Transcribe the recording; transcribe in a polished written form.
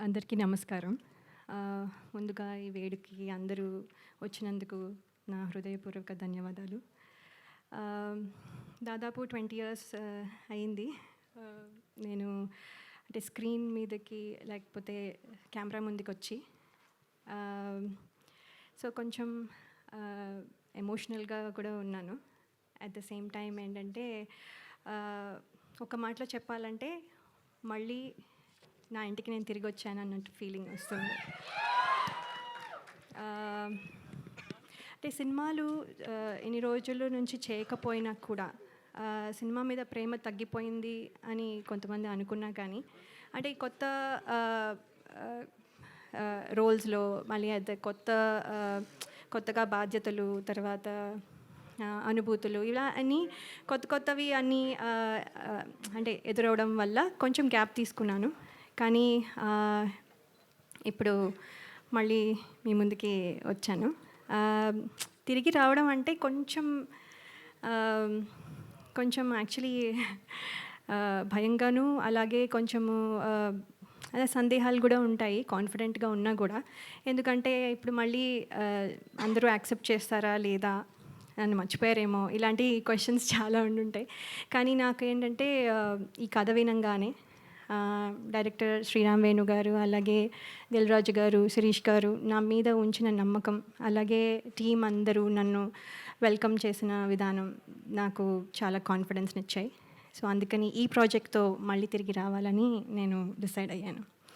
అందరికీ నమస్కారం. ముందుగా ఈ వేడుకకి అందరూ వచ్చినందుకు నా హృదయపూర్వక ధన్యవాదాలు. దాదాపు 20 ఇయర్స్ అయింది. నేను అంటే స్క్రీన్ మీదకి లేకపోతే కెమెరా ముందుకొచ్చి. సో కొంచెం ఎమోషనల్గా కూడా ఉన్నాను. అట్ ద సేమ్ టైం ఏంటంటే ఒక మాటలో చెప్పాలంటే మళ్ళీ నా ఇంటికి నేను తిరిగి వచ్చాను అన్నట్టు ఫీలింగ్ వస్తుంది. అంటే సినిమాలు ఎన్ని రోజుల నుంచి చేయకపోయినా కూడా సినిమా మీద ప్రేమ తగ్గిపోయింది అని కొంతమంది అనుకున్నా కానీ అంటే ఈ కొత్త రోల్స్లో మళ్ళీ అదే కొత్తగా బాధ్యతలు, తర్వాత అనుభూతులు, ఇలా అన్నీ కొత్తవి అన్నీ అంటే ఎదురవడం వల్ల కొంచెం గ్యాప్ తీసుకున్నాను. కానీ ఇప్పుడు మళ్ళీ మీ ముందుకి వచ్చాను. తిరిగి రావడం అంటే కొంచెం యాక్చువల్లీ భయంగాను, అలాగే కొంచెము అదే సందేహాలు కూడా ఉంటాయి కాన్ఫిడెంట్గా ఉన్నా కూడా. ఎందుకంటే ఇప్పుడు మళ్ళీ అందరూ యాక్సెప్ట్ చేస్తారా లేదా, నన్ను మర్చిపోయారేమో, ఇలాంటి క్వశ్చన్స్ చాలా ఉండుంటాయి. కానీ నాకేంటంటే ఈ కథ వినంగానే డైరెక్టర్ శ్రీరామ్ వేణు గారు, అలాగే దిల్ రాజు గారు, శిరీష్ గారు నా మీద ఉంచిన నమ్మకం, అలాగే టీం అందరూ నన్ను వెల్కమ్ చేసిన విధానం నాకు చాలా కాన్ఫిడెన్స్ని ఇచ్చాయి. సో అందుకని ఈ ప్రాజెక్ట్తో మళ్ళీ తిరిగి రావాలని నేను డిసైడ్ అయ్యాను.